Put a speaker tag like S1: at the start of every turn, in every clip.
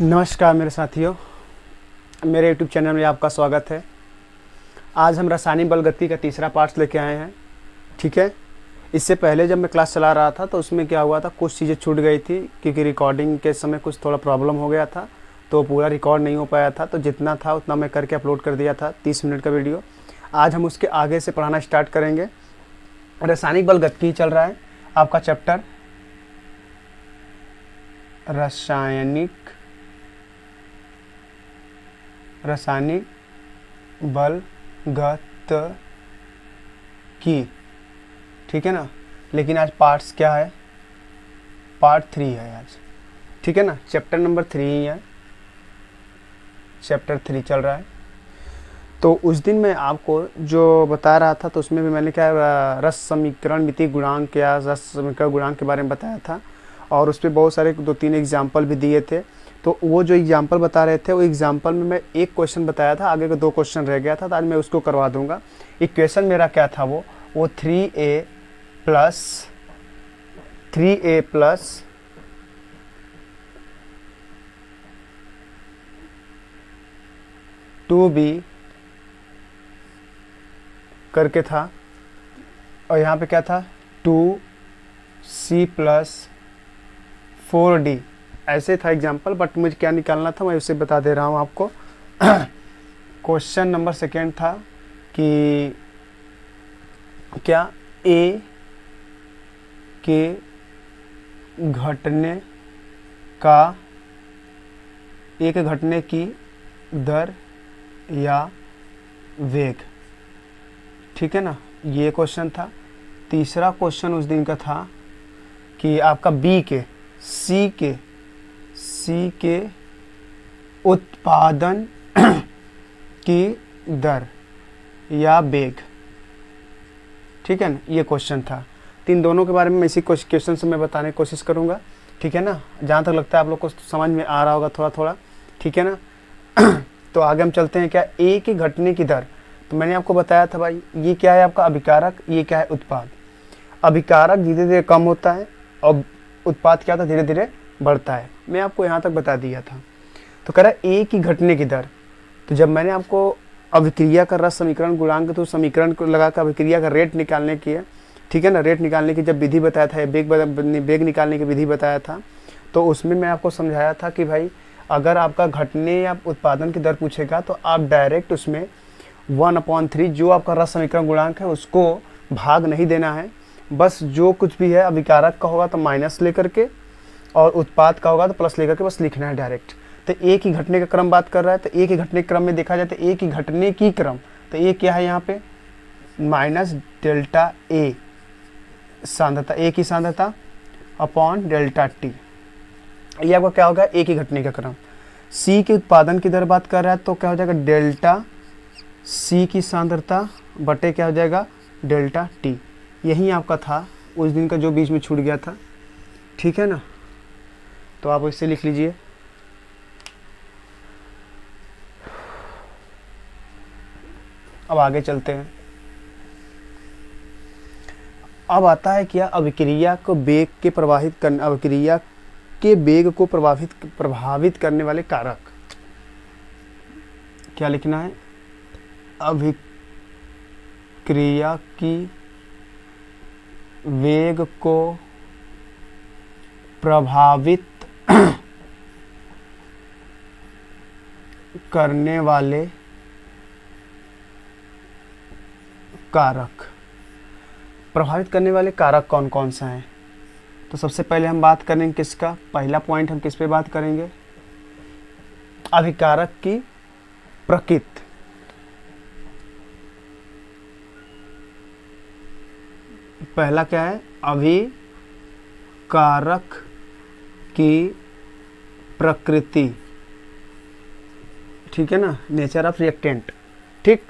S1: नमस्कार मेरे साथियों, मेरे YouTube चैनल में आपका स्वागत है। आज हम रासायनिक बल गति का तीसरा पार्ट लेके आए हैं। ठीक है, इससे पहले जब मैं क्लास चला रहा था तो उसमें क्या हुआ था, कुछ चीज़ें छूट गई थी क्योंकि रिकॉर्डिंग के समय कुछ थोड़ा प्रॉब्लम हो गया था, तो पूरा रिकॉर्ड नहीं हो पाया था। तो जितना था उतना मैं करके अपलोड कर दिया था, 30 मिनट का वीडियो। आज हम उसके आगे से पढ़ाना स्टार्ट करेंगे। रासायनिक बल गति चल रहा है आपका चैप्टर रासायनिक बल गतिकी। ठीक है ना, लेकिन आज पार्ट्स क्या है, पार्ट 3 है आज। ठीक है ना, चैप्टर नंबर 3 ही है, चैप्टर 3 चल रहा है। तो उस दिन मैं आपको जो बता रहा था तो उसमें भी मैंने क्या रस समीकरण मिति गुणांक या रस समीकरण गुणांक के बारे में बताया था, और उस पर बहुत सारे 2-3 एग्जाम्पल भी दिए थे। तो वो जो एग्जाम्पल बता रहे थे, वो एग्जाम्पल में मैं एक क्वेश्चन बताया था, आगे का 2 क्वेश्चन रह गया था, तो आज मैं उसको करवा दूंगा। इक्वेशन मेरा क्या था, वो 3a प्लस 2b करके था, और यहाँ पे क्या था 2c प्लस 4d, ऐसे था एग्जाम्पल। बट मुझे क्या निकालना था मैं उसे बता दे रहा हूँ आपको। क्वेश्चन नंबर 2 था कि क्या a के घटने की दर या वेग। ठीक है ना, ये क्वेश्चन था। तीसरा क्वेश्चन उस दिन का था कि आपका सी के उत्पादन की दर या वेग। ठीक है ना, ये क्वेश्चन था। तीन दोनों के बारे में इसी क्वेश्चन से मैं बताने की कोशिश करूँगा। ठीक है ना, जहाँ तक लगता है आप लोग को समझ में आ रहा होगा थोड़ा थोड़ा। ठीक है ना। तो आगे हम चलते हैं। क्या ए की घटने की दर, तो मैंने आपको बताया था भाई, ये क्या है आपका अभिकारक, ये क्या है उत्पाद। अभिकारक धीरे धीरे कम होता है और उत्पाद क्या होता है, धीरे धीरे बढ़ता है। मैं आपको यहाँ तक बता दिया था। तो कह रहा है ए की घटने की दर, तो जब मैंने आपको अभिक्रिया का रस समीकरण गुणांक, तो समीकरण को लगा कर अभिक्रिया का रेट निकालने की है। ठीक है ना, रेट निकालने की जब विधि बताया था, वेग निकालने की विधि बताया था, तो उसमें मैं आपको समझाया था कि भाई अगर आपका घटने या उत्पादन की दर पूछेगा तो आप डायरेक्ट उसमें 1/3 जो आपका रस समीकरण गुणांक है उसको भाग नहीं देना है। बस जो कुछ भी है अभिकारक का होगा तो माइनस लेकर के, और उत्पाद का होगा तो प्लस लेकर के बस लिखना है डायरेक्ट। तो ए की घटने का क्रम बात कर रहा है, तो ए की घटने के क्रम में देखा जाए तो ए की घटने की क्रम, तो ए क्या है यहाँ पे माइनस डेल्टा ए सांद्रता, ए की सांद्रता अपॉन डेल्टा टी। ये आपका क्या होगा, ए की घटने का क्रम। सी के उत्पादन की दर बात कर रहा है तो क्या हो जाएगा डेल्टा सी की सांद्रता बटे क्या हो जाएगा डेल्टा टी। यही आपका था उस दिन का जो बीच में छूट गया था। ठीक है ना, तो आप इसे लिख लीजिए। अब आगे चलते हैं। अब आता है क्या अभिक्रिया को वेग के अभिक्रिया के वेग को प्रभावित करने वाले कारक। क्या लिखना है, अभिक्रिया की वेग को प्रभावित करने वाले कारक। प्रभावित करने वाले कारक कौन कौन सा हैं, तो सबसे पहले हम बात करेंगे किसका, पहला पॉइंट हम किस पे बात करेंगे, अभिकारक की प्रकृति। पहला क्या है, अभिकारक की प्रकृति। ठीक है ना, नेचर ऑफ रिएक्टेंट। ठीक,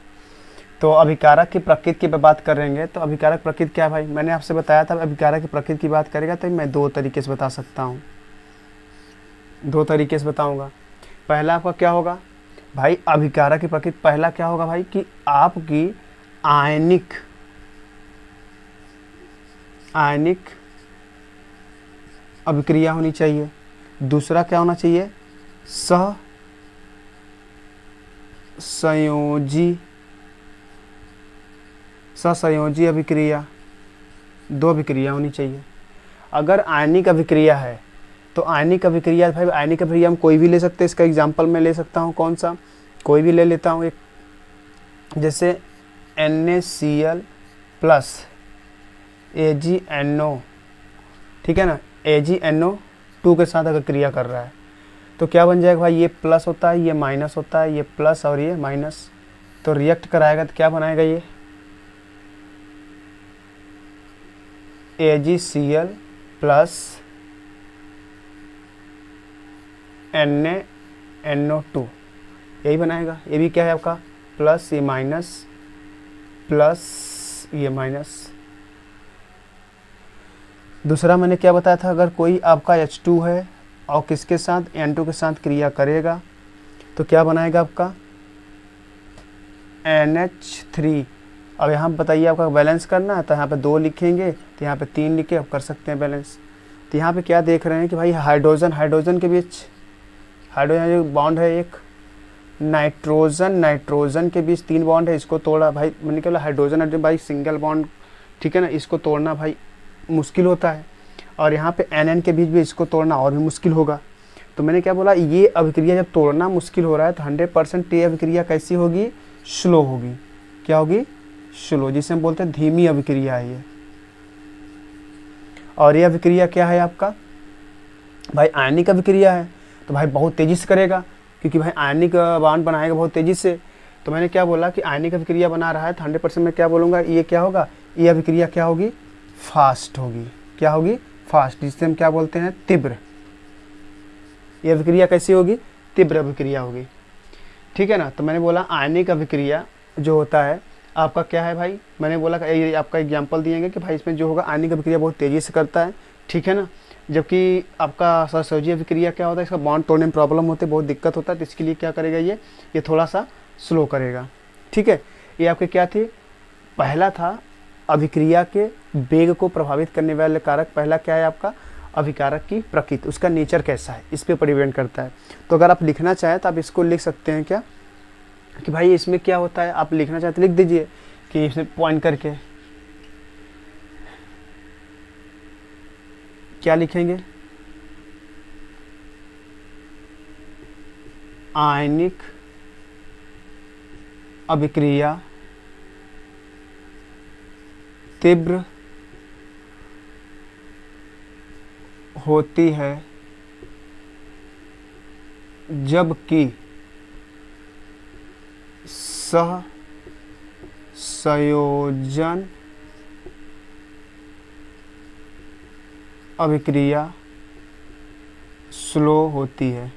S1: तो अभिकारक की प्रकृति की बात करेंगे तो अभिकारक प्रकृति क्या है भाई, मैंने आपसे बताया था अभिकारक की प्रकृति की बात करेगा तो मैं 2 तरीके से बता सकता हूँ, 2 तरीके से बताऊंगा। पहला आपका क्या होगा भाई, अभिकारक की प्रकृति पहला क्या होगा भाई कि आपकी आयनिक अभिक्रिया होनी चाहिए। दूसरा क्या होना चाहिए, सहसंयोजी अभिक्रिया, 2 अभिक्रिया होनी चाहिए। अगर आयनिक अभिक्रिया है तो आयनिक अभिक्रिया भाई, आयनिक अभिक्रिया हम कोई भी ले सकते हैं। इसका एग्जांपल मैं ले सकता हूँ, कौन सा, कोई भी ले लेता हूँ एक, जैसे NaCl प्लस AgNO, ठीक है ना, AgNO2 के साथ अगर क्रिया कर रहा है तो क्या बन जाएगा भाई, ये प्लस होता है, ये माइनस होता है, ये प्लस और ये माइनस, तो रिएक्ट कराएगा तो क्या बनाएगा, ये AgCl प्लस NaNO2, यही बनाएगा। ये भी क्या है आपका, प्लस ये माइनस, प्लस ये माइनस। दूसरा मैंने क्या बताया था, अगर कोई आपका H2 है और किसके साथ, N2 के साथ क्रिया करेगा तो क्या बनाएगा आपका NH3। अब यहाँ बताइए आपका बैलेंस करना है तो यहाँ पे 2 लिखेंगे, तो यहाँ पे 3 लिखे, अब कर सकते हैं बैलेंस। तो यहाँ पे क्या देख रहे हैं कि भाई हाइड्रोजन के बीच, हाइड्रोजन जो बॉन्ड है, एक नाइट्रोजन के बीच 3 बॉन्ड है, इसको तोड़ा भाई, मैंने क्या बोला, हाइड्रोजन भाई सिंगल बॉन्ड, ठीक है ना, इसको तोड़ना भाई मुश्किल होता है, और यहाँ पे NN के बीच भी इसको तोड़ना और भी मुश्किल होगा। तो मैंने क्या बोला, ये अभिक्रिया जब तोड़ना मुश्किल हो रहा है तो 100% ये अभिक्रिया कैसी होगी, स्लो होगी। क्या होगी, स्लो, जिसे हम बोलते हैं धीमी अभिक्रिया है ये। और ये अभिक्रिया क्या है आपका भाई, आयनिक अभिक्रिया है, तो भाई बहुत तेज़ी से करेगा, क्योंकि भाई आयनिक बॉन्ड बनाएगा बहुत तेज़ी से। तो मैंने क्या बोला कि आयनिक अभिक्रिया बना रहा है तो 100% मैं क्या बोलूँगा, ये क्या होगा, ये अभिक्रिया क्या होगी, फास्ट होगी। क्या होगी, फास्ट, जिससे हम क्या बोलते हैं, तीव्र। ये अभिक्रिया कैसी होगी, तीव्र अभिक्रिया होगी, ठीक है ना। तो मैंने बोला आयनिक अभिक्रिया जो होता है आपका क्या है भाई, मैंने बोला ये आपका एग्जांपल दिएंगे कि भाई इसमें जो होगा आयनिक अभिक्रिया बहुत तेज़ी से करता है, ठीक है ना। जबकि आपका सहसंयोजी अभिक्रिया क्या होता है, इसका बॉन्ड तोड़ने में प्रॉब्लम होती है, बहुत दिक्कत होता है, तो इसके लिए क्या करेगा, ये थोड़ा सा स्लो करेगा, ठीक है। ये आपके क्या थी, पहला था अभिक्रिया के वेग को प्रभावित करने वाले कारक। पहला क्या है आपका, अभिकारक की प्रकृति, उसका नेचर कैसा है, इस पे डिपेंड करता है। तो अगर आप लिखना चाहें तो आप इसको लिख सकते हैं क्या, कि भाई इसमें क्या होता है, आप लिखना चाहते लिख दीजिए कि इसमें पॉइंट करके क्या लिखेंगे, आयनिक अभिक्रिया तीव्र होती है जबकि सहसंयोजन अभिक्रिया स्लो होती है,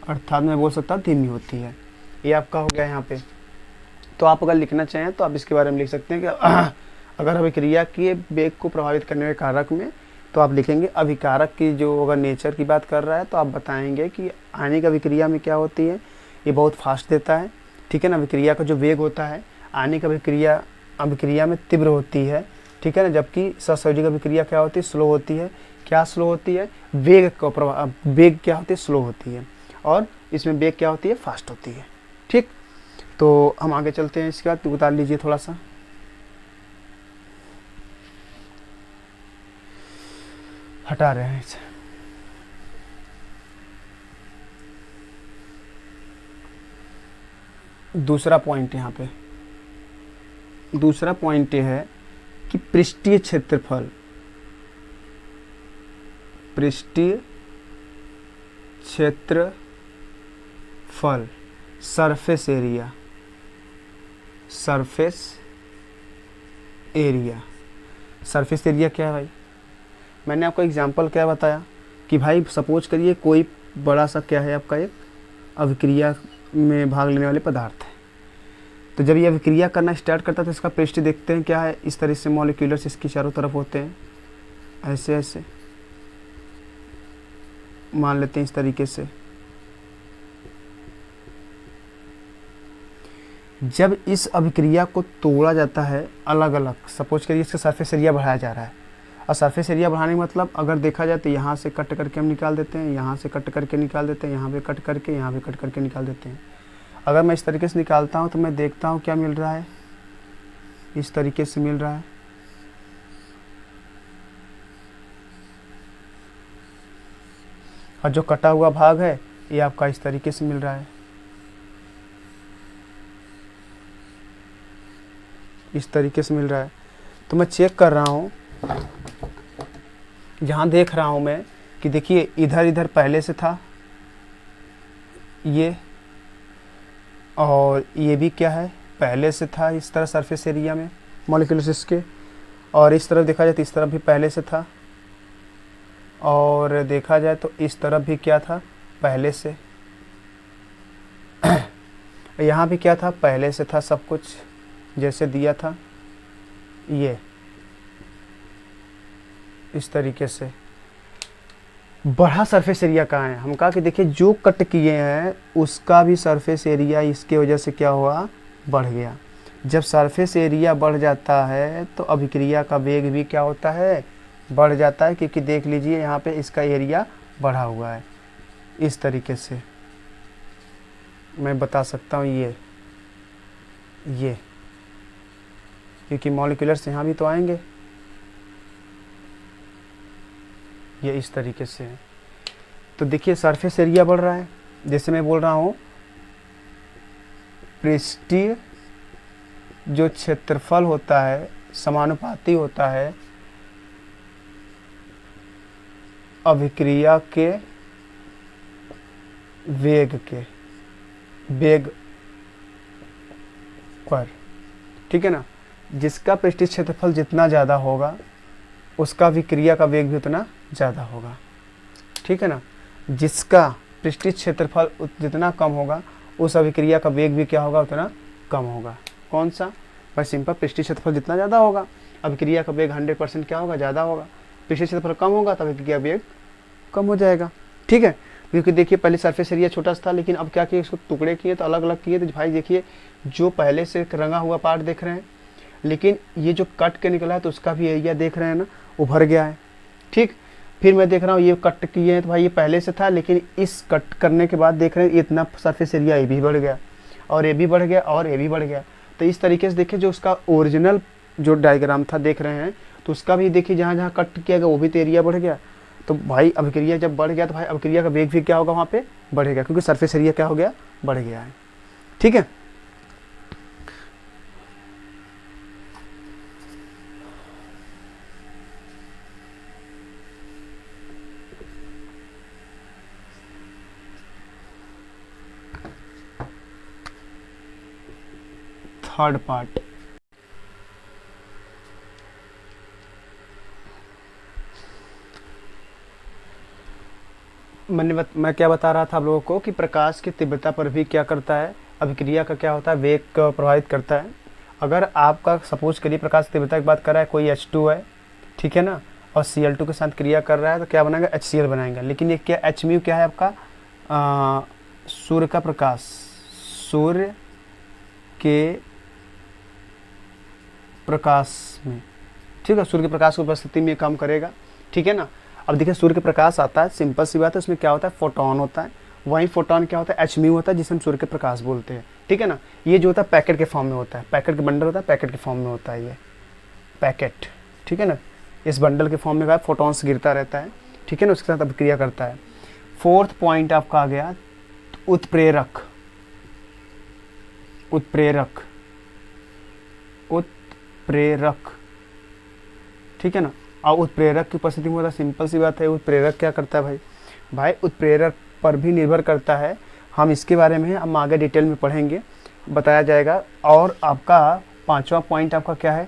S1: अर्थात मैं बोल सकता हूँ धीमी होती है। ये आपका हो गया यहाँ पे। तो आप अगर लिखना चाहें तो आप इसके बारे में लिख सकते हैं कि अगर अभिक्रिया के वेग को प्रभावित करने वाले कारक में, तो आप लिखेंगे अभिकारक की जो अगर नेचर की बात कर रहा है तो आप बताएंगे कि आयनिक अभिक्रिया में क्या होती है, ये बहुत फास्ट देता है, ठीक है ना। अभिक्रिया का जो वेग होता है आयनिक अभिक्रिया में तीव्र होती है, ठीक है ना, जबकि सहसंयोजी अभिक्रिया क्या होती है, स्लो होती है। क्या स्लो होती है, वेग क्या होती है, स्लो होती है, और इसमें वेग क्या होती है, फास्ट होती है, ठीक। तो हम आगे चलते हैं, इसके बाद उतार लीजिए थोड़ा सा, हटा रहे हैं इसे। दूसरा पॉइंट यहाँ पे, दूसरा पॉइंट ये है कि पृष्ठीय क्षेत्रफल, पृष्ठीय क्षेत्रफल, surface area, surface area. Surface area क्या है भाई, मैंने आपको एग्जांपल क्या बताया कि भाई सपोज करिए कोई बड़ा सा क्या है आपका एक अभिक्रिया में भाग लेने वाले पदार्थ है, तो जब ये अभिक्रिया करना स्टार्ट करता है तो इसका पृष्ठ देखते हैं क्या है, इस तरह से मॉलिक्यूलर्स इसकी चारों तरफ होते हैं, ऐसे ऐसे मान लेते हैं, इस तरीके से। जब इस अभिक्रिया को तोड़ा जाता है अलग अलग, सपोज करिए इसका सरफेस एरिया बढ़ाया जा रहा है, और सरफेस एरिया बढ़ाने का मतलब अगर देखा जाए तो यहाँ से कट करके हम निकाल देते हैं, यहाँ से कट करके निकाल देते हैं, यहाँ पे कट करके, यहाँ पे कट करके निकाल देते हैं। अगर मैं इस तरीके से निकालता हूँ तो मैं देखता हूँ क्या मिल रहा है, इस तरीके से मिल रहा है। और जो कटा हुआ भाग है ये आपका इस तरीके से मिल रहा है, इस तरीके से मिल रहा है। तो मैं चेक कर रहा हूँ, यहाँ देख रहा हूँ मैं कि देखिए इधर इधर पहले से था ये, और ये भी क्या है पहले से था इस तरह सरफेस एरिया में मॉलिक्यूल्स के, और इस तरफ देखा जाए तो इस तरफ भी पहले से था, और देखा जाए तो इस तरफ भी क्या था पहले से यहाँ भी क्या था पहले से था, सब कुछ जैसे दिया था ये इस तरीके से। बढ़ा सरफेस एरिया कहाँ है, हम कहा कि देखिए जो कट किए हैं उसका भी सरफेस एरिया इसके वजह से क्या हुआ बढ़ गया। जब सरफेस एरिया बढ़ जाता है तो अभिक्रिया का वेग भी क्या होता है बढ़ जाता है, क्योंकि देख लीजिए यहाँ पे इसका एरिया बढ़ा हुआ है। इस तरीके से मैं बता सकता हूँ ये क्योंकि मॉलिक्यूलर्स यहाँ भी तो आएंगे, ये इस तरीके से है। तो देखिए सरफेस एरिया बढ़ रहा है, जैसे मैं बोल रहा हूँ पृष्ठीय जो क्षेत्रफल होता है समानुपाती होता है अभिक्रिया के वेग पर, ठीक है ना। जिसका पृष्ठीय क्षेत्रफल जितना ज़्यादा होगा उसका अभिक्रिया का वेग भी उतना ज़्यादा होगा, ठीक है ना। जिसका पृष्ठीय क्षेत्रफल जितना कम होगा उस अभिक्रिया का वेग भी क्या होगा उतना कम होगा। कौन सा भाई सिंपल, पृष्ठीय क्षेत्रफल जितना ज़्यादा होगा अभिक्रिया का वेग 100% क्या होगा ज़्यादा होगा, पृष्ठीय क्षेत्रफल कम होगा तब अभिक्रिया वेग कम हो जाएगा, ठीक है। क्योंकि देखिए पहले सरफेस एरिया छोटा सा था, लेकिन अब क्या किए इसको टुकड़े किए तो अलग अलग किए। तो भाई देखिए जो पहले से रंगा हुआ पार्ट देख रहे हैं, लेकिन ये जो कट के निकला है तो उसका भी एरिया देख रहे हैं ना उभर गया है, ठीक। फिर मैं देख रहा हूँ ये कट किए हैं तो भाई ये पहले से था, लेकिन इस कट करने के बाद देख रहे हैं इतना सरफेस एरिया ये भी बढ़ गया और ये भी बढ़ गया और ये भी बढ़ गया। तो इस तरीके से देखिए जो उसका ओरिजिनल जो डायग्राम था देख रहे हैं तो उसका भी देखिए जहाँ जहाँ कट किया गया वो भी तो एरिया बढ़ गया। तो भाई अभिक्रिया जब बढ़ गया तो भाई अभिक्रिया का वेग भी क्या होगा वहाँ पे बढ़ेगा, क्योंकि सरफेस एरिया क्या हो गया बढ़ गया है, ठीक है। थर्ड पार्ट, मैं क्या बता रहा था आप लोगों को कि प्रकाश की तीव्रता पर भी क्या करता है अभिक्रिया का क्या होता है वेग को प्रभावित करता है। अगर आपका सपोज करिए प्रकाश की तीव्रता की बात कर रहा है कोई H2 है, ठीक है ना, और Cl2 के साथ क्रिया कर रहा है तो क्या बनाएगा HCl बनाएगा। लेकिन ये क्या Hmu क्या है आपका सूर्य का प्रकाश, सूर्य के प्रकाश में, ठीक है, सूर्य के प्रकाश की उपस्थिति में काम करेगा, ठीक है ना। अब देखिए सूर्य के प्रकाश आता है, सिंपल सी बात है, उसमें क्या होता है फोटोन होता है, वही फोटोन क्या होता है Hmu होता है जिसे हम सूर्य के प्रकाश बोलते हैं, ठीक है ना। ये जो होता है पैकेट के फॉर्म में होता है, पैकेट के बंडल होता है पैकेट के फॉर्म में होता है ये पैकेट, ठीक है ना। इस बंडल के फॉर्म में फोटोन्स गिरता रहता है, ठीक है ना, उसके साथ अभिक्रिया करता है। फोर्थ पॉइंट आपका आ गया उत्प्रेरक, उत्प्रेरक, उत्प्रेरक, ठीक है ना। और उत्प्रेरक की उपस्थिति में होता है, सिंपल सी बात है उत्प्रेरक क्या करता है भाई उत्प्रेरक पर भी निर्भर करता है। हम इसके बारे में हम आगे डिटेल में पढ़ेंगे, बताया जाएगा। और आपका पांचवा पॉइंट आपका क्या है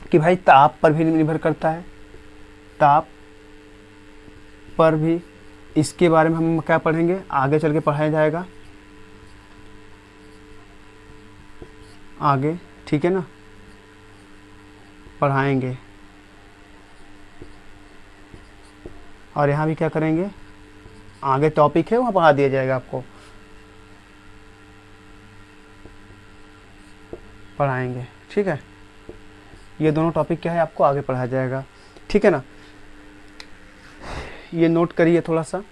S1: कि भाई ताप पर भी निर्भर करता है, ताप पर भी, इसके बारे में हम क्या पढ़ेंगे आगे चल के पढ़ाया जाएगा आगे, ठीक है ना, पढ़ाएंगे। और यहाँ भी क्या करेंगे आगे टॉपिक है वहाँ पढ़ा दिया जाएगा, आपको पढ़ाएंगे, ठीक है। ये दोनों टॉपिक क्या है आपको आगे पढ़ाया जाएगा। ठीक है ना, ये नोट करिए थोड़ा सा।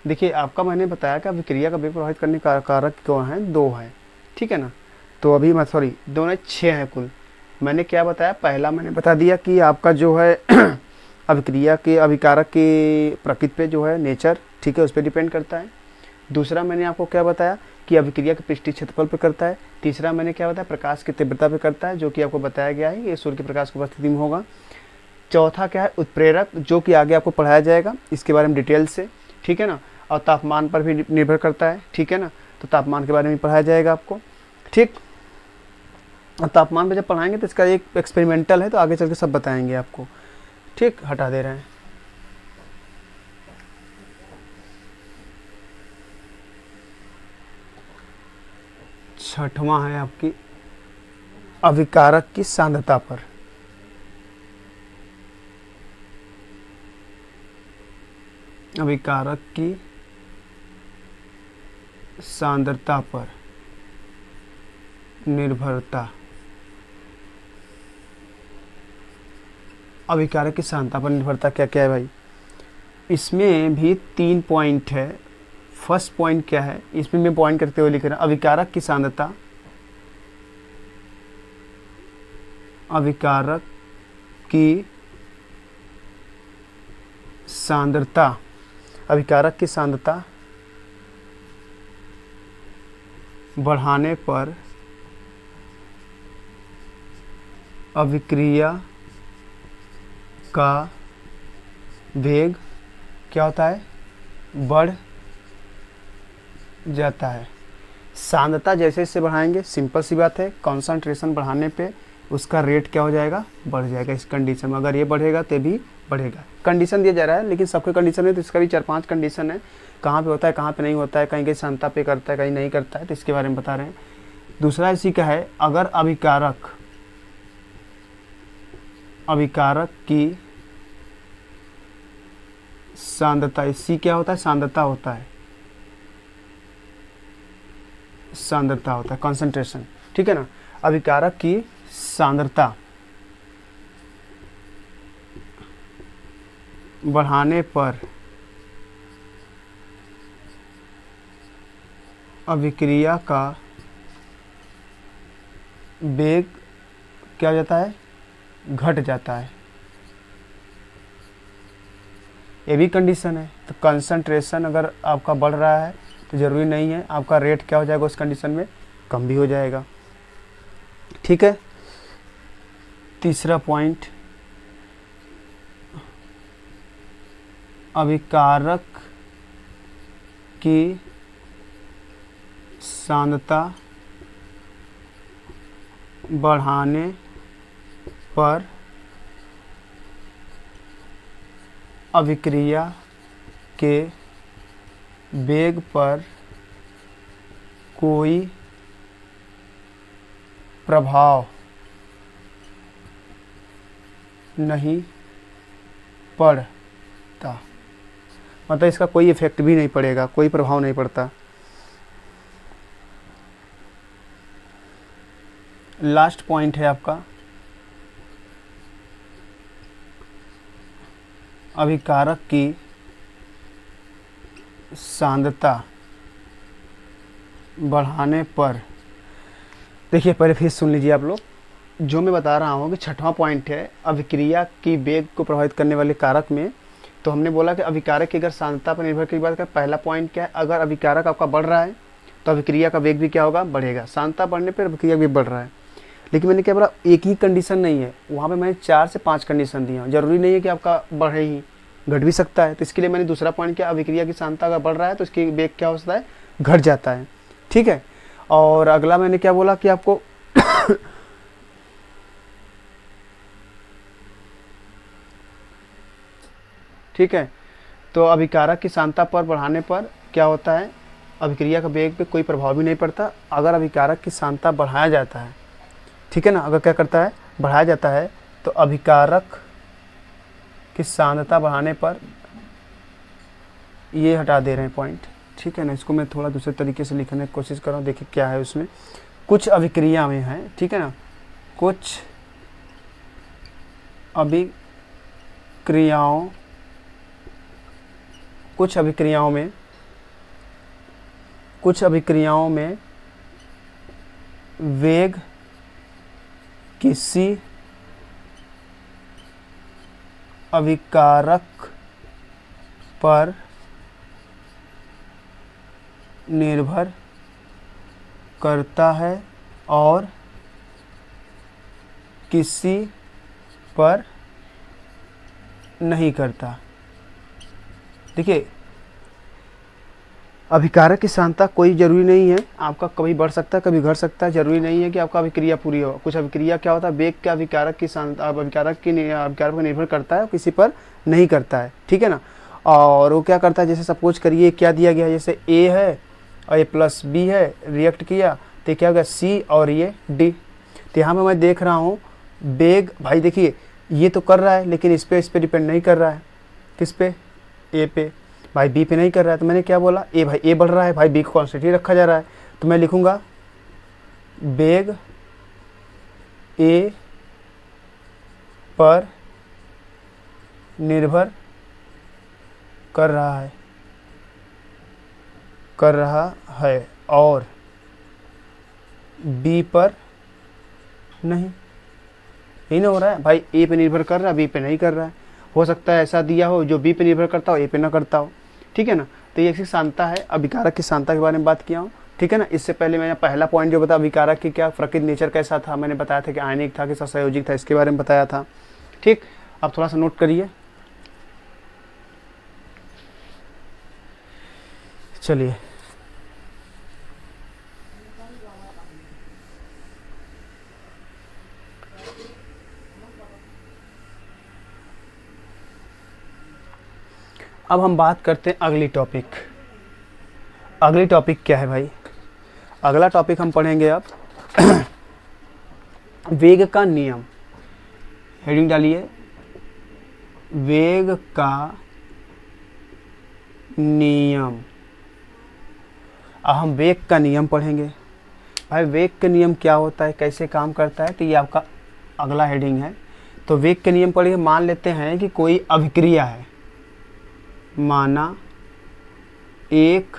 S1: देखिए आपका मैंने बताया कि अभिक्रिया का वेग प्रभावित करने का कारक कौन है, 2 है, ठीक है ना। तो अभी मैं सॉरी 2 नहीं 6 है कुल। मैंने क्या बताया, पहला मैंने बता दिया कि आपका जो है अभिक्रिया के अभिकारक के प्रकृति पे जो है नेचर, ठीक है, उस पर डिपेंड करता है। दूसरा मैंने आपको क्या बताया कि अभिक्रिया के पृष्ठीय क्षेत्रफल पे करता है। तीसरा मैंने क्या बताया, प्रकाश की तीव्रता पे करता है, जो कि आपको बताया गया है, ये सूर्य के प्रकाश की उपस्थिति में होगा। चौथा क्या है, उत्प्रेरक, जो कि आगे आपको पढ़ाया जाएगा इसके बारे में डिटेल से, ठीक है ना। और तापमान पर भी निर्भर करता है, ठीक है ना, तो तापमान के बारे में पढ़ाया जाएगा आपको, ठीक। और तापमान पे जब पढ़ाएंगे तो इसका एक एक्सपेरिमेंटल है, तो आगे चल के सब बताएंगे आपको, ठीक। हटा दे रहे हैं। छठवां है आपकी अभिकारक की सांद्रता पर। अभिकारक की सांद्रता पर निर्भरता। अभिकारक की सांद्रता पर निर्भरता क्या क्या है भाई, इसमें भी 3 पॉइंट है। फर्स्ट पॉइंट क्या है, इसमें मैं पॉइंट करते हुए लिख रहा हूं, अभिकारक की सांद्रता, अभिकारक की सांद्रता, अभिकारक की सांद्रता बढ़ाने पर अभिक्रिया का वेग क्या होता है, बढ़ जाता है। सांद्रता जैसे जैसे बढ़ाएंगे, सिंपल सी बात है, कॉन्सेंट्रेशन बढ़ाने पे उसका रेट क्या हो जाएगा, बढ़ जाएगा। इस कंडीशन में अगर ये बढ़ेगा तो भी बढ़ेगा। कंडीशन दिया जा रहा है, लेकिन सबके कंडीशन है तो इसका भी 4-5 कंडीशन है, कहाँ पे होता है कहाँ पे नहीं होता है, कहीं कहीं सांद्रता पे करता है कहीं नहीं करता है, तो इसके बारे में बता रहे हैं। दूसरा इसी का है, अगर अभिकारक की सांद्रता, इसी क्या होता है, सांद्रता होता है, सांद्रता होता है कंसंट्रेशन, ठीक है ना। अभिकारक की सांद्रता बढ़ाने पर अभिक्रिया का वेग क्या हो जाता है, घट जाता है। ये भी कंडीशन है, तो कंसंट्रेशन अगर आपका बढ़ रहा है तो ज़रूरी नहीं है आपका रेट क्या हो जाएगा उस कंडीशन में, कम भी हो जाएगा, ठीक है। तीसरा पॉइंट, अभिकारक की सांद्रता बढ़ाने पर अभिक्रिया के वेग पर कोई प्रभाव नहीं पड़ता, मतलब इसका कोई इफेक्ट भी नहीं पड़ेगा, कोई प्रभाव नहीं पड़ता। लास्ट पॉइंट है आपका, अभिकारक की सांद्रता बढ़ाने पर, देखिए पहले फिर सुन लीजिए आप लोग, जो मैं बता रहा हूँ कि छठवां पॉइंट है अभिक्रिया की वेग को प्रभावित करने वाले कारक में। तो हमने बोला कि अभिकारक की अगर सांद्रता पर निर्भर की बात करें, पहला पॉइंट क्या है, अगर अभिकारक आपका बढ़ रहा है तो अभिक्रिया का वेग भी क्या होगा, बढ़ेगा। सांद्रता बढ़ने पर अभिक्रिया भी बढ़ रहा है, लेकिन मैंने क्या बोला, एक ही कंडीशन नहीं है, वहाँ पे मैंने 4 से 5 कंडीशन दिया हूँ। जरूरी नहीं है कि आपका बढ़े ही, घट भी सकता है। तो इसके लिए मैंने दूसरा पॉइंट किया, अभिक्रिया की सांद्रता अगर बढ़ रहा है तो इसकी वेग क्या हो सकता है, घट जाता है, ठीक है। और अगला मैंने क्या बोला कि आपको ठीक है, तो अभिकारक की सांद्रता पर बढ़ाने पर क्या होता है, अभिक्रिया का वेग पे कोई प्रभाव भी नहीं पड़ता। अगर अभिकारक की सांद्रता बढ़ाया जाता है, ठीक है ना, अगर क्या करता है, बढ़ाया जाता है, तो अभिकारक की सांद्रता बढ़ाने पर, ये हटा दे रहे हैं पॉइंट, ठीक है ना, इसको मैं थोड़ा दूसरे तरीके से लिखने की कोशिश कर रहा हूँ। देखिए क्या है उसमें, कुछ अभिक्रिया में है, ठीक है ना, कुछ अभिक्रियाओं कुछ अभिक्रियाओं में वेग किसी अभिकारक पर निर्भर करता है और किसी पर नहीं करता। देखिए, अभिकारक की सांद्रता कोई ज़रूरी नहीं है, आपका कभी बढ़ सकता है कभी घट सकता है, ज़रूरी नहीं है कि आपका अभिक्रिया पूरी हो। कुछ अभिक्रिया क्या होता है, वेग के अभिकारक की सांद्रता अभिकारक पर निर्भर करता है, किसी पर नहीं करता है, ठीक है ना। और वो क्या करता है, जैसे सपोज करिए क्या दिया गया है, जैसे ए है और ए प्लस बी है, रिएक्ट किया तो क्या होगा सी और ये डी। तो यहाँ पर मैं देख रहा हूँ वेग, भाई देखिए ये तो कर रहा है लेकिन इस पे डिपेंड नहीं कर रहा है। किस पे, ए पे, भाई बी पे नहीं कर रहा है। तो मैंने क्या बोला, ए, भाई ए बढ़ रहा है, भाई बी को कांस्टेंट ही रखा जा रहा है। तो मैं लिखूंगा वेग ए पर निर्भर कर रहा है और बी पर नहीं। यही ना हो रहा है, भाई ए पे निर्भर कर रहा है, बी पे नहीं कर रहा है। हो सकता है ऐसा दिया हो जो बी पे निर्भर करता हो, ए पे ना करता हो, ठीक है ना। तो ये एक सांद्रता है, अभिकारक की सांद्रता के बारे में बात किया हूँ, ठीक है ना। इससे पहले मैंने पहला पॉइंट जो बताया अभिकारक की क्या प्रकृति नेचर कैसा था, मैंने बताया था कि आयनिक था कि सहसंयोजिक था, इसके बारे में बताया था, ठीक। अब थोड़ा सा नोट करिए, चलिए। अब हम बात करते हैं अगली टॉपिक। अगली टॉपिक क्या है भाई, अगला टॉपिक हम पढ़ेंगे अब वेग का नियम। हेडिंग डालिए, वेग का नियम। अब हम वेग का नियम पढ़ेंगे। भाई वेग का नियम क्या होता है, कैसे काम करता है, तो ये आपका अगला हेडिंग है। तो वेग के नियम पढ़िए। मान लेते हैं कि कोई अभिक्रिया है, माना एक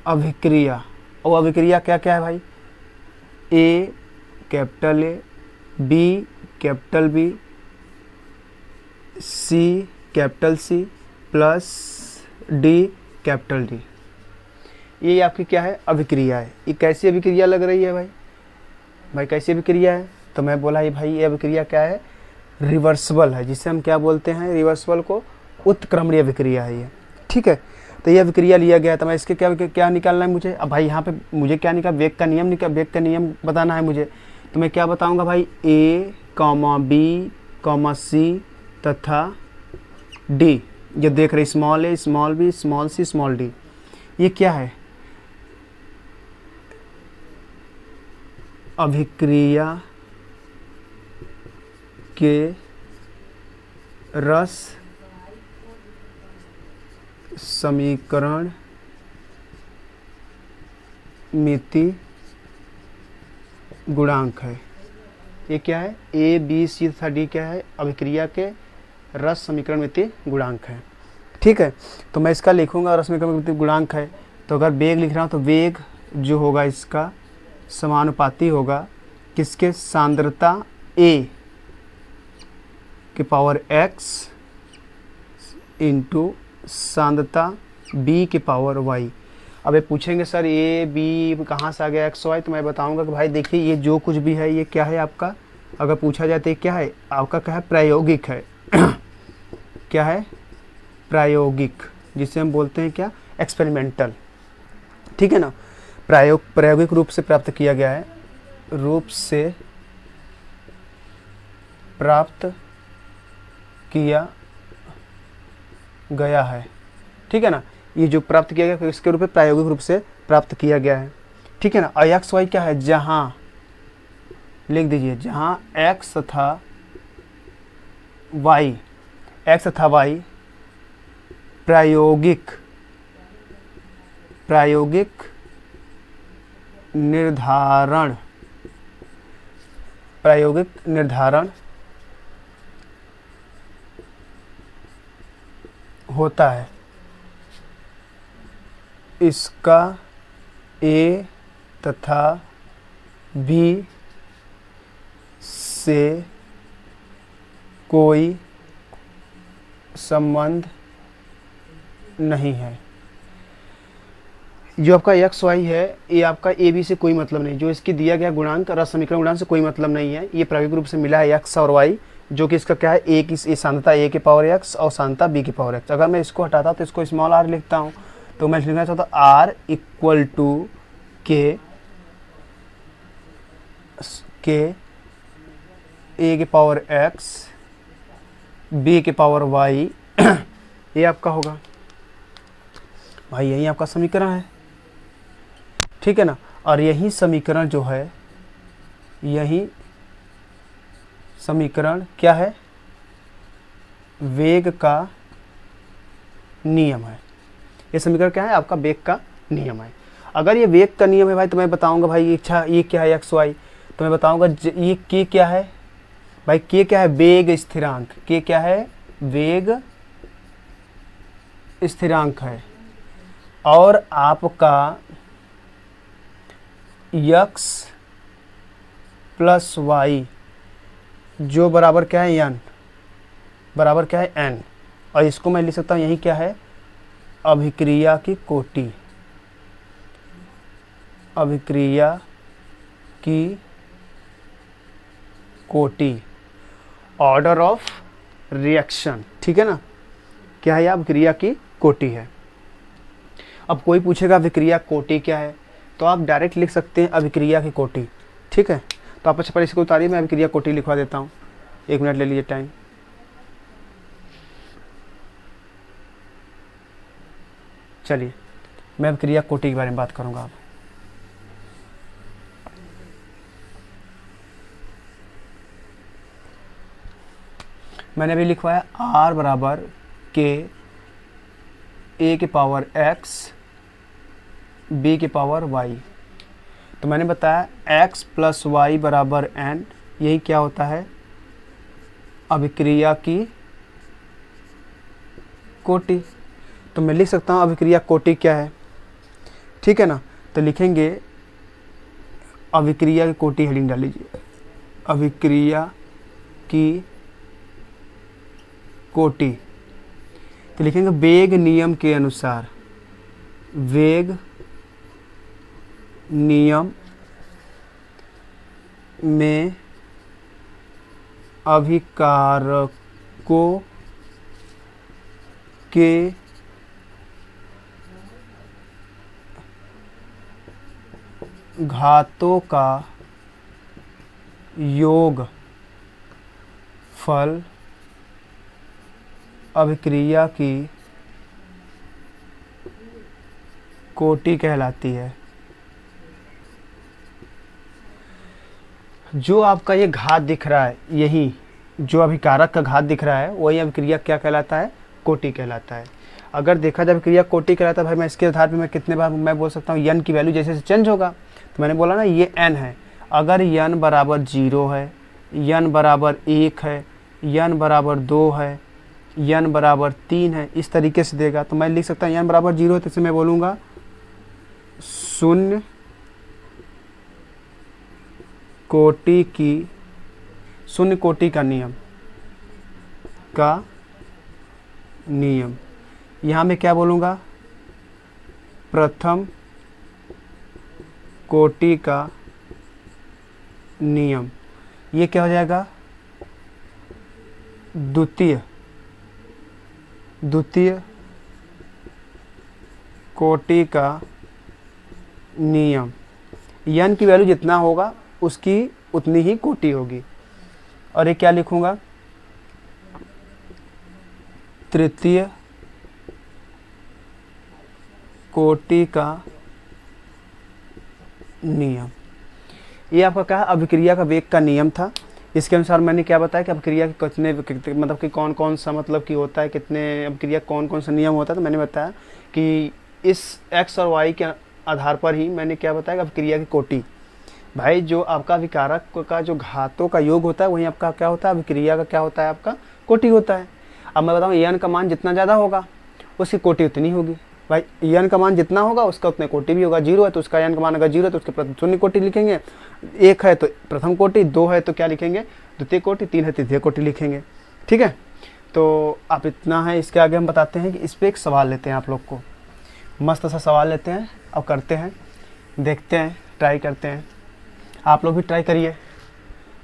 S1: अभिक्रिया, और अभिक्रिया क्या क्या है भाई, A capital A, B capital B, C capital C plus D capital D. ये आपकी क्या है, अभिक्रिया है। ये कैसी अभिक्रिया लग रही है भाई, भाई कैसी अभिक्रिया है, तो मैं बोला ये भाई ये अभिक्रिया क्या है, रिवर्सिबल है, जिसे हम क्या बोलते हैं, रिवर्सिबल को उत्क्रमणीय अभिक्रिया है ये, ठीक है। तो ये अभिक्रिया लिया गया, तो मैं इसके क्या निकालना है मुझे। अब भाई यहाँ पे मुझे क्या निकाल, वेग का नियम बताना है मुझे। तो मैं क्या बताऊँगा भाई, ए कॉमा बी कॉमा सी तथा डी, जो देख रहे स्मॉल ए small B small C small D, ये क्या है, अभिक्रिया के रस समीकरण मिति गुणांक है। ये क्या है, ए बी सी तथा डी क्या है, अभिक्रिया के रस समीकरण मिति गुणांक है, ठीक है। तो मैं इसका लिखूंगा रस समीकरण मिति गुणांक है। तो अगर वेग लिख रहा हूँ तो वेग जो होगा इसका समानुपाती होगा किसके, सांद्रता ए के पावर x इंटू सांद्रता b के पावर y। अब ये पूछेंगे सर ए बी कहाँ से आ गया x y, तो मैं बताऊंगा कि भाई देखिए ये जो कुछ भी है ये क्या है आपका, अगर पूछा जाए तो ये क्या है आपका, क्या है, प्रायोगिक है क्या है, प्रायोगिक, जिसे हम बोलते हैं क्या, एक्सपेरिमेंटल, ठीक है ना। प्रायोगिक रूप से प्राप्त किया गया है, रूप से प्राप्त किया गया है, ठीक है ना। ये जो प्राप्त किया गया इसके रूप में प्रायोगिक रूप से प्राप्त किया गया है, ठीक है ना। और एक्स वाई क्या है, जहाँ लिख दीजिए, जहाँ एक्स तथा वाई प्रायोगिक निर्धारण होता है, इसका ए तथा बी से कोई संबंध नहीं है। जो आपका एक्स वाई है ये आपका ए बी से कोई मतलब नहीं, जो इसकी दिया गया गुणांक रस समीकरण गुणांक से कोई मतलब नहीं है। ये प्रायोगिक रूप से मिला है एक्स और वाई, जो कि इसका क्या है, ए की सांद्रता ए के पावर एक्स और सांद्रता बी के पावर एक्स। अगर मैं इसको हटाता तो इसको स्मॉल आर लिखता हूँ, तो मैं लिखना चाहता हूँ आर इक्वल टू के ए के पावर एक्स बी के पावर वाई ये आपका होगा भाई, यही आपका समीकरण है, ठीक है ना। और यही समीकरण जो है, यही समीकरण क्या है, वेग का नियम है। ये समीकरण क्या है, आपका वेग का नियम है। अगर ये वेग का नियम है भाई, तो मैं बताऊंगा भाई ये क्या है एक्स वाई, तो मैं बताऊंगा ये के क्या है भाई, के क्या है, वेग स्थिरांक। के क्या है, वेग स्थिरांक है। और आपका x प्लस वाई जो बराबर क्या है n, बराबर क्या है n, और इसको मैं लिख सकता हूँ यही क्या है, अभिक्रिया की कोटि, अभिक्रिया की कोटि, ऑर्डर ऑफ रिएक्शन, ठीक है ना। क्या है, अभिक्रिया की कोटि है। अब कोई पूछेगा अभिक्रिया कोटि क्या है, तो आप डायरेक्ट लिख सकते हैं अभिक्रिया की कोटि, ठीक है। तो आप अच्छा पर इसको उतारिए, मैं अभिक्रिया कोटि लिखवा देता हूँ, 1 मिनट ले लीजिए टाइम। चलिए मैं अभिक्रिया कोटि के बारे में बात करूँगा। अब मैंने अभी लिखवाया R बराबर के ए के पावर x बी के पावर y। तो मैंने बताया x प्लस वाई बराबर n, यही क्या होता है, अभिक्रिया की कोटि। तो मैं लिख सकता हूँ अभिक्रिया कोटि क्या है, ठीक है ना। तो लिखेंगे अभिक्रिया की कोटि, हेडिंग डाल लीजिए, अभिक्रिया की कोटि। तो लिखेंगे वेग नियम के अनुसार, वेग नियम में अभिकारकों के घातों का योग फल अभिक्रिया की कोटि कहलाती है। जो आपका ये घात दिख रहा है, यही जो अभिकारक का घात दिख रहा है, वही अभिक्रिया क्या कहलाता है, कोटि कहलाता है। अगर देखा जाए अभिक्रिया कोटि कहलाता है भाई, मैं इसके आधार पे मैं कितने बार मैं बोल सकता हूँ, n की वैल्यू जैसे जैसे चेंज होगा। तो मैंने बोला ना ये n है, अगर n बराबर 0 है, n बराबर 1 है, n बराबर 2 है, n बराबर 3 है, इस तरीके से देगा। तो मैं लिख सकता हूँ n बराबर 0 है, तो इसे मैं बोलूँगा शून्य कोटि का नियम। यहाँ मैं क्या बोलूँगा, प्रथम कोटि का नियम। ये क्या हो जाएगा, द्वितीय कोटि का नियम। n की वैल्यू जितना होगा उसकी उतनी ही कोटि होगी। और ये क्या लिखूंगा, तृतीय कोटि का नियम। ये आपका क्या है, अभिक्रिया का वेग का नियम था। इसके अनुसार मैंने क्या बताया कि अभिक्रिया के कितने मतलब कि कौन कौन सा मतलब कि होता है, कितने अभिक्रिया कौन कौन सा नियम होता है। तो मैंने बताया कि इस x और y के आधार पर ही मैंने क्या बताया कि अभिक्रिया की कोटि, भाई जो आपका अभिकारक का जो घातों का योग होता है वहीं आपका क्या होता है, अभिक्रिया का क्या होता है, आपका कोटि होता है। अब मैं बताऊँ n का मान जितना ज़्यादा होगा उसकी कोटि उतनी होगी। भाई n का मान जितना होगा उसका उतने कोटि भी होगा। 0 है तो उसका n का मान अगर 0 है तो उसके प्रथम शून्य कोटि लिखेंगे, 1 है तो प्रथम कोटि, 2 है तो क्या लिखेंगे द्वितीय कोटि, 3 है तृतीय कोटि लिखेंगे। ठीक है, तो आप इतना है। इसके आगे हम बताते हैं कि इस पर एक सवाल लेते हैं, आप लोग को मस्त सा सवाल लेते हैं और करते हैं, देखते हैं, ट्राई करते हैं। आप लोग भी ट्राई करिए।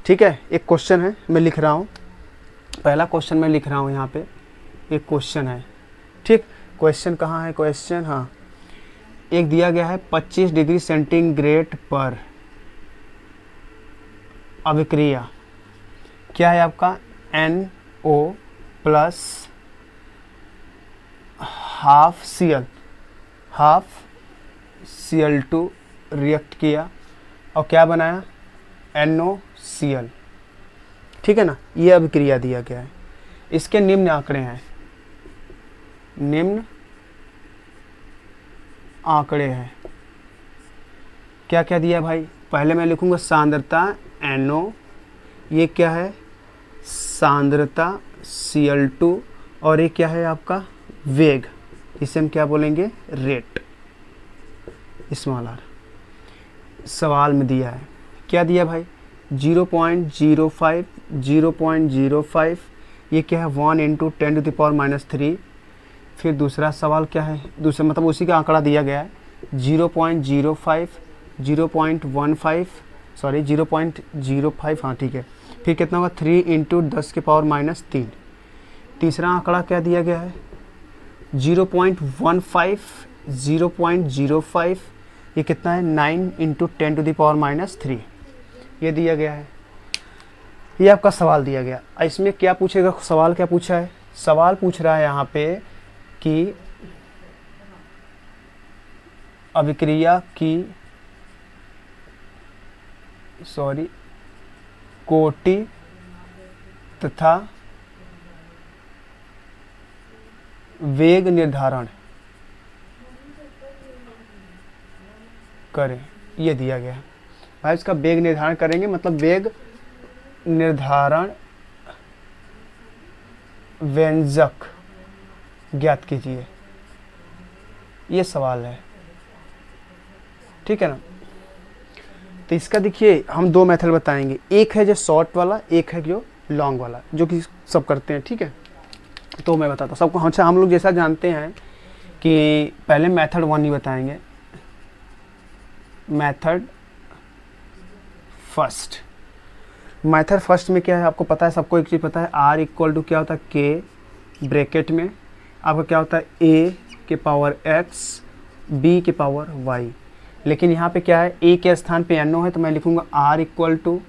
S1: ठीक है, एक क्वेश्चन है मैं लिख रहा हूँ, पहला क्वेश्चन मैं लिख रहा हूँ यहाँ पे, एक क्वेश्चन है। ठीक, क्वेश्चन कहाँ है क्वेश्चन, हाँ एक दिया गया है 25 डिग्री सेंटीग्रेड पर अभिक्रिया क्या है आपका NO plus half Cl2 react किया और क्या बनाया NOCl। ठीक है ना, ये अभिक्रिया दिया गया है। इसके निम्न आंकड़े हैं, निम्न आंकड़े हैं। क्या क्या दिया भाई, पहले मैं लिखूंगा सांद्रता NO, ये क्या है सांद्रता Cl2, और ये क्या है आपका वेग, इसे हम क्या बोलेंगे रेट, स्मॉल r। सवाल में दिया है, क्या दिया भाई 0.05, ये क्या है 1 × 10⁻³ फिर दूसरा सवाल क्या है, दूसरा मतलब उसी का आंकड़ा दिया गया है 0.05, 0.15, सॉरी 0.05, हाँ ठीक है। फिर कितना होगा 3 × 10⁻³ तीसरा आंकड़ा क्या दिया गया है 0.15, 0.05, ये कितना है 9 × 10⁻³ ये दिया गया है। ये आपका सवाल दिया गया। इसमें क्या पूछेगा, सवाल क्या पूछा है, सवाल पूछ रहा है यहाँ पे कि अभिक्रिया की कोटि तथा वेग निर्धारण करें, ये दिया गया है भाई। इसका वेग निर्धारण करेंगे मतलब वेग निर्धारण व्यंजक ज्ञात कीजिए, ये सवाल है। ठीक है ना, तो इसका देखिए हम दो मेथड बताएंगे, एक है जो शॉर्ट वाला, एक है जो लॉन्ग वाला, जो कि सब करते हैं। ठीक है, तो मैं बताता हूँ सबको। अच्छा, हम लोग जैसा जानते हैं कि पहले मेथड 1 ही बताएंगे, मेथड फर्स्ट। मेथड फर्स्ट में क्या है आपको पता है, सबको एक चीज़ पता है, R = क्या होता है K ब्रैकेट में आपका क्या होता है A के पावर X B के पावर Y। लेकिन यहाँ पे क्या है, A के स्थान पे NO है तो मैं लिखूँगा R =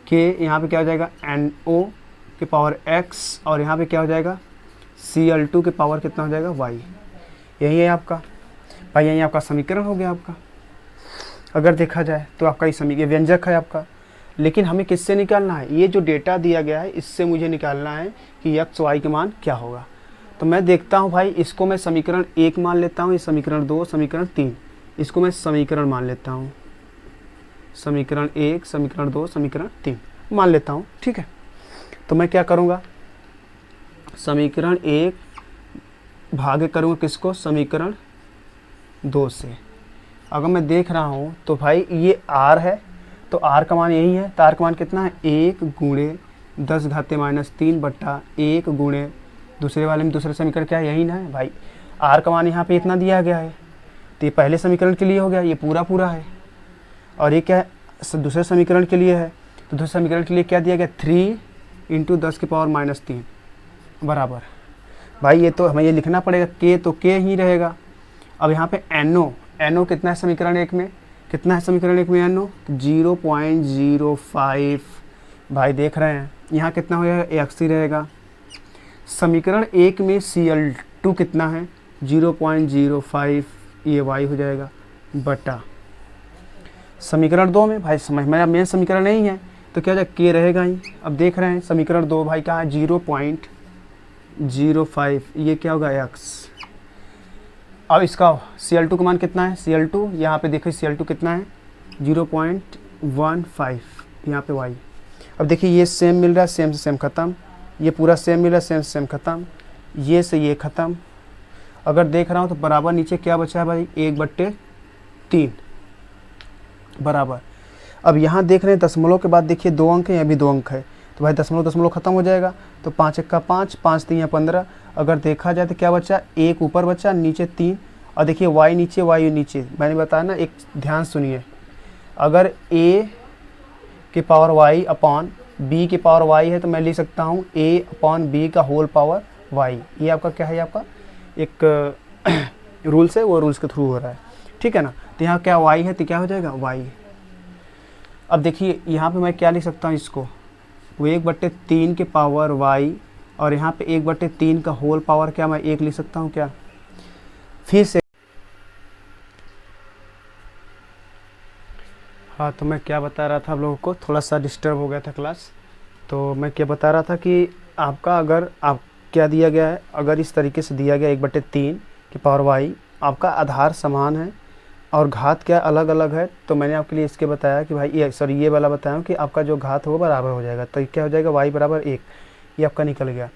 S1: K, यहाँ पे क्या हो जाएगा NO के पावर X, और यहाँ पे क्या हो जाएगा Cl2 के पावर कितना हो जाएगा Y। यही है आपका भाई, यही आपका समीकरण हो गया आपका। अगर देखा जाए तो आपका ये समीकरण व्यंजक है आपका। लेकिन हमें किससे निकालना है, ये जो डेटा दिया गया है इससे मुझे निकालना है कि x y के मान क्या होगा। तो मैं देखता हूँ भाई, इसको मैं समीकरण 1 मान लेता हूँ, ये समीकरण 2, समीकरण 3, इसको मैं समीकरण मान लेता हूँ, समीकरण 1, समीकरण 2, समीकरण 3 मान लेता हूँ। ठीक है, तो मैं क्या करूँगा, समीकरण 1 भागे करूँगा किसको, समीकरण 2 से। अगर मैं देख रहा हूँ तो भाई ये r है तो r का मान यही है, तो r का मान कितना है 1 × 10⁻³ बट्टा 1 × दूसरे वाले में दूसरा समीकरण क्या है यही ना है भाई। r का मान यहाँ पे इतना दिया गया है, तो ये पहले समीकरण के लिए हो गया, ये पूरा पूरा है। और ये क्या है दूसरे समीकरण के लिए है, तो दूसरे समीकरण के लिए क्या दिया गया 3 × 10⁻³ बराबर भाई, ये तो हमें ये लिखना पड़ेगा k, तो k ही रहेगा। अब यहाँ पे NO कितना है समीकरण 1 में, कितना है समीकरण 1 में NO 0.05 भाई देख रहे हैं, यहाँ कितना हो जाएगा x ही रहेगा। समीकरण 1 में Cl2 कितना है 0.05, ये y हो जाएगा बटा समीकरण 2 में भाई समझ मेरा मेन समीकरण नहीं है तो क्या हो जाएगा k रहेगा ही। अब देख रहे हैं समीकरण 2 भाई कहाँ है 0.05, ये क्या होगा x। अब इसका Cl2 का मान कितना है, Cl2 यहाँ पे देखिए Cl2 कितना है 0.15, यहाँ पे y। अब देखिए ये सेम मिल रहा है, सेम से सेम ख़त्म, ये पूरा सेम मिल रहा है, सेम से सेम ख़त्म, ये से ये ख़त्म। अगर देख रहा हूँ तो बराबर नीचे क्या बचा है भाई, 1/3 बराबर। अब यहाँ देख रहे हैं दशमलव के बाद देखिए 2 अंक है, यहाँ भी 2 अंक है, तो भाई दशमलव दशमलव खत्म हो जाएगा। तो 5 1 का 5, 5 3 15। अगर देखा जाए तो क्या बचा, 1 ऊपर बचा, नीचे 3। और देखिए y नीचे y नीचे, मैंने बताया ना, एक ध्यान सुनिए, अगर a की पावर y अपॉन b की पावर y है तो मैं लिख सकता हूँ a अपॉन b का होल पावर y। ये आपका क्या है, आपका एक रूल्स है, वो रूल्स के थ्रू हो रहा है, ठीक है ना। तो यहाँ क्या y है तो क्या हो जाएगा y। अब देखिए यहाँ पे मैं क्या लिख सकता हूँ इसको, वो 1/3 के पावर y, और यहाँ पे 1/3 का होल पावर क्या मैं 1 लिख सकता हूँ क्या। फिर से हाँ, तो मैं क्या बता रहा था आप लोगों को, थोड़ा सा डिस्टर्ब हो गया था क्लास। तो मैं क्या बता रहा था कि आपका अगर आप क्या दिया गया है, अगर इस तरीके से दिया गया 1/3 की पावर y, आपका आधार समान है और घात क्या अलग अलग है, तो मैंने आपके लिए इसके बताया कि भाई ये वाला बताया कि आपका जो घात होगा बराबर हो जाएगा। तो क्या हो जाएगा, y बराबर 1, ये आपका निकल गया।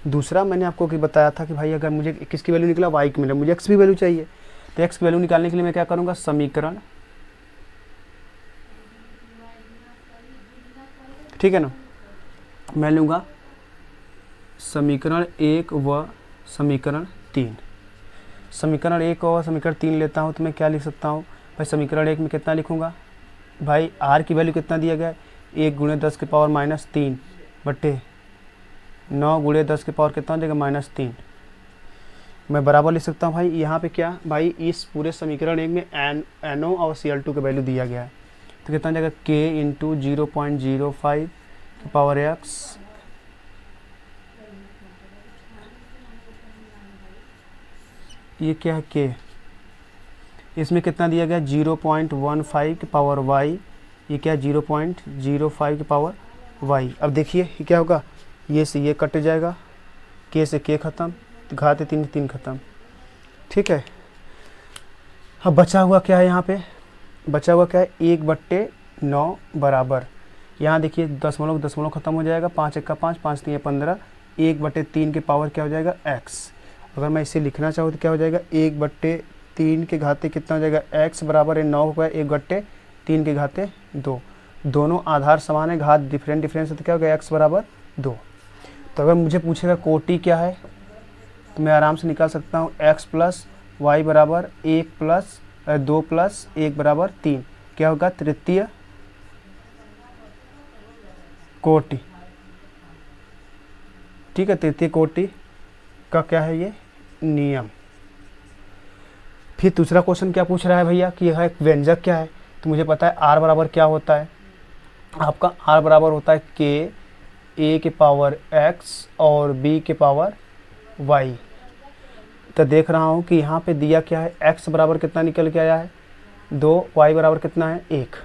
S1: दूसरा मैंने आपको बताया था कि भाई अगर मुझे किसकी वैल्यू निकला, y की मिला, मुझे x की वैल्यू चाहिए। तो x की वैल्यू निकालने के लिए मैं क्या करूँगा, समीकरण, ठीक है ना, मैं लूँगा समीकरण 1 व समीकरण 3। समीकरण 1 और समीकरण 3 लेता हूँ तो मैं क्या लिख सकता हूँ भाई, समीकरण 1 में कितना लिखूँगा भाई, r की वैल्यू कितना दिया गया है, 1 × 10 की पावर -3 बटे 9 × 10 की पावर कितना हो जाएगा, -3। मैं बराबर लिख सकता हूँ भाई, यहाँ पे क्या भाई, इस पूरे समीकरण 1 में NO और Cl2 का वैल्यू दिया गया है, तो कितना हो जाएगा, k × 0.05 की पावर x, ये क्या है k, इसमें कितना दिया गया 0.15 की पावर y, ये क्या 0.05 की पावर y। अब देखिए ये क्या होगा, ये से ये कट जाएगा, k से k खत्म, घात 3 3 खत्म, ठीक है। अब बचा हुआ क्या है, यहाँ पे बचा हुआ क्या है, 1/9 बराबर, यहाँ देखिए दशमलव दशमलव खत्म हो जाएगा, 5 1 का 5, 5 3 15, 1/3 के पावर क्या हो जाएगा x। अगर मैं इसे लिखना चाहूँ तो क्या हो जाएगा, 1/3 के घाते कितना हो जाएगा, x बराबर है 9 का 1/3 के घाते 2। दोनों आधार समान है, घात डिफरेंस है, तो क्या होगा, x बराबर 2। तो अगर मुझे पूछेगा कोटि क्या है, तो मैं आराम से निकाल सकता हूँ, x + y बराबर 1 + 2 + 1 बराबर 3, क्या होगा, तृतीय कोटि, ठीक है। तृतीय कोटि का क्या है ये नियम। फिर दूसरा क्वेश्चन क्या पूछ रहा है भैया कि यह एक व्यंजक क्या है, तो मुझे पता है r बराबर क्या होता है, आपका r बराबर होता है k a के पावर x और b के पावर y। तो देख रहा हूँ कि यहाँ पे दिया क्या है, x बराबर कितना निकल के आया है 2, y बराबर कितना है 1।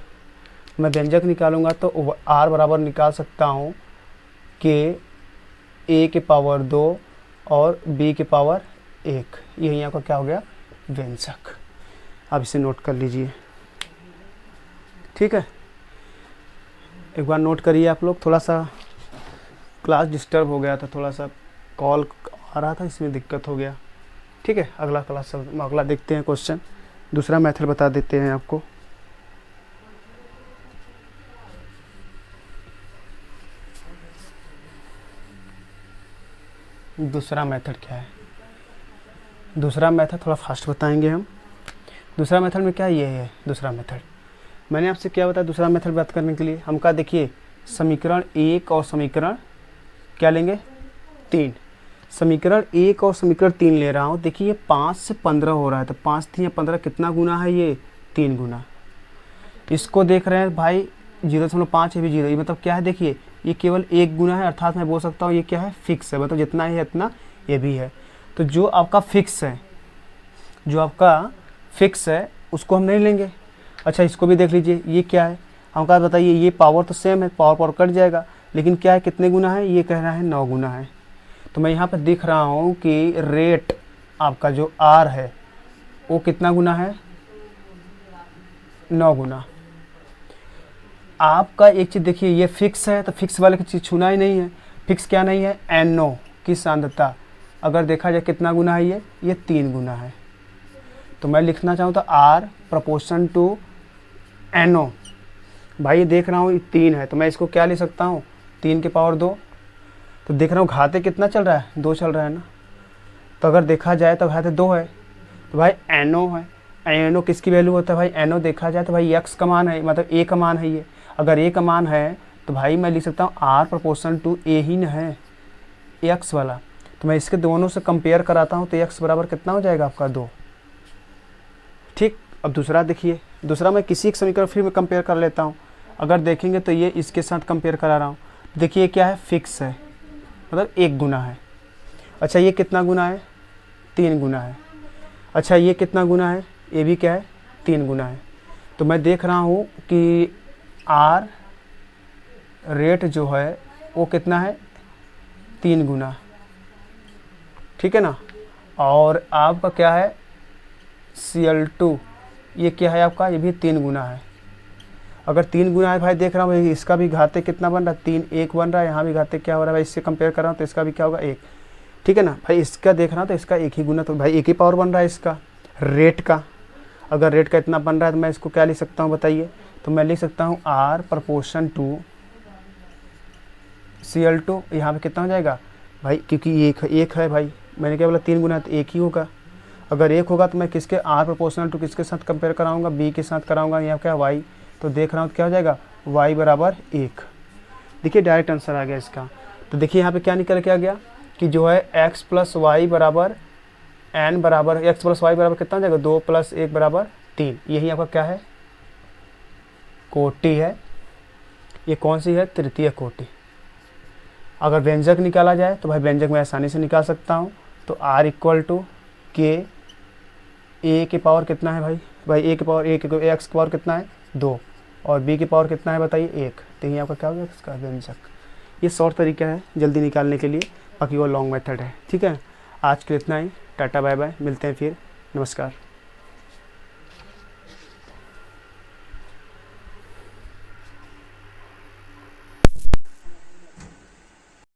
S1: मैं व्यंजक निकालूंगा तो r बराबर निकाल सकता हूँ k a के पावर 2 और b के पावर 1। यही आपका क्या हो गया, व्यंजक। आप इसे नोट कर लीजिए, ठीक है। एक बार नोट करिए आप लोग, थोड़ा सा क्लास डिस्टर्ब हो गया था, थोड़ा सा कॉल आ रहा था, इसमें दिक्कत हो गया, ठीक है। अगला क्लास अगला देखते हैं क्वेश्चन, दूसरा मेथड बता देते हैं आपको। दूसरा मेथड क्या है, दूसरा मेथड थोड़ा फास्ट बताएंगे हम। दूसरा मेथड में क्या ये है, दूसरा मेथड मैंने आपसे क्या बताया, दूसरा मेथड बात करने के लिए हम का देखिए समीकरण 1 और समीकरण क्या लेंगे 3। समीकरण 1 और समीकरण 3 ले रहा हूँ, देखिए ये 5 से 15 हो रहा है, तो 5 3 15 कितना गुना है, ये 3 गुना। इसको देख रहे हैं भाई 0.5 है भी 0, ये मतलब क्या है, देखिए ये केवल 1 गुना है, अर्थात मैं बोल सकता हूँ ये क्या है, फिक्स है, मतलब जितना है इतना ये भी है। तो जो आपका फिक्स है, जो आपका फिक्स है उसको हम नहीं लेंगे। अच्छा इसको भी देख लीजिए, ये क्या है, हमका बताइए, ये पावर तो सेम है, पावर कट जाएगा, लेकिन क्या है कितने गुना है, ये कह रहा है 9 गुना है। तो मैं यहाँ पर दिख रहा हूँ कि रेट आपका जो R है वो कितना गुना है, 9 गुना। आपका एक चीज़ देखिए, ये फिक्स है तो फिक्स वाले की चीज़ छूना ही नहीं है। फिक्स क्या नहीं है, NO की सांद्रता, अगर देखा जाए कितना गुना है ये 3 गुना है। तो मैं लिखना चाहूँ तो R प्रोपोर्शन टू NO। भाई ये देख रहा हूँ ये 3 है, तो मैं इसको क्या लिख सकता हूँ 3 के पावर 2। तो देख रहा हूँ घाते कितना चल रहा है, 2 चल रहा है ना। तो अगर देखा जाए तो घाते 2 है, तो भाई NO है। NO किसकी वैल्यू होता है भाई, NO देखा जाए तो भाई x का मान है, मतलब a का मान है ये। अगर a का मान है तो भाई मैं लिख सकता हूँ R प्रोपोर्शन टू a ही न है, x वाला। तो मैं इसके दोनों से कंपेयर कराता हूँ तो x बराबर कितना हो जाएगा आपका 2। ठीक, अब दूसरा देखिए, दूसरा मैं किसी एक समीकरण फिर मैं कंपेयर कर लेता हूँ। अगर देखेंगे तो ये इसके साथ कंपेयर करा रहा हूँ, देखिए क्या है, फिक्स है, मतलब 1 गुना है। अच्छा ये कितना गुना है, 3 गुना है। अच्छा ये कितना गुना है, ये भी क्या है, 3 गुना है। तो मैं देख रहा हूँ कि R रेट जो है वो कितना है, 3 गुना, ठीक है ना। और आपका क्या है Cl2, ये क्या है आपका, ये भी 3 गुना है। अगर 3 गुना है भाई, देख रहा हूँ भाई इसका भी घाते कितना बन रहा है, 3 1 बन रहा है, यहाँ भी घाते क्या हो रहा है भाई, इससे कंपेयर कर रहा हूँ तो इसका भी क्या होगा 1, ठीक है ना भाई। इसका देख रहा हूँ तो इसका 1 ही गुना, तो भाई 1 ही पावर बन रहा है इसका रेट का। अगर रेट का इतना बन रहा है तो मैं इसको क्या लिख सकता हूँ बताइए, तो मैं लिख सकता हूँ R प्रोपोर्शन टू Cl2। यहाँ पे कितना हो जाएगा भाई, क्योंकि 1 है भाई, मैंने क्या बोला 3 गुना, तो 1 ही होगा। अगर 1 होगा तो मैं किसके R प्रोपोर्शनल टू किसके साथ कंपेयर कराऊंगा, B के साथ कराऊंगा, यहाँ क्या Y। तो देख रहा हूँ क्या हो जाएगा, Y बराबर 1। देखिए डायरेक्ट आंसर आ गया इसका। तो देखिए यहाँ पे क्या निकल के आ गया कि जो है x प्लस वाई बराबर n बराबर x प्लस वाई बराबर कितना हो जाएगा, 2 + 1 बराबर 3। यही आपका क्या है, कोटि है। ये कौन सी है, तृतीय कोटि। अगर व्यंजक निकाला जाए तो भाई व्यंजक मैं आसानी से निकाल सकता हूँ। तो R इक्वल टू के a के पावर कितना है भाई a के पावर a के x के पावर कितना है 2, और b के पावर कितना है बताइए 1। तो ये आपका क्या होगा, इसका व्यंजक। ये शॉर्ट तरीका है जल्दी निकालने के लिए, बाकी वो लॉन्ग मेथड है, ठीक है। आज के लिए इतना ही, टाटा बाय बाय, मिलते हैं फिर, नमस्कार।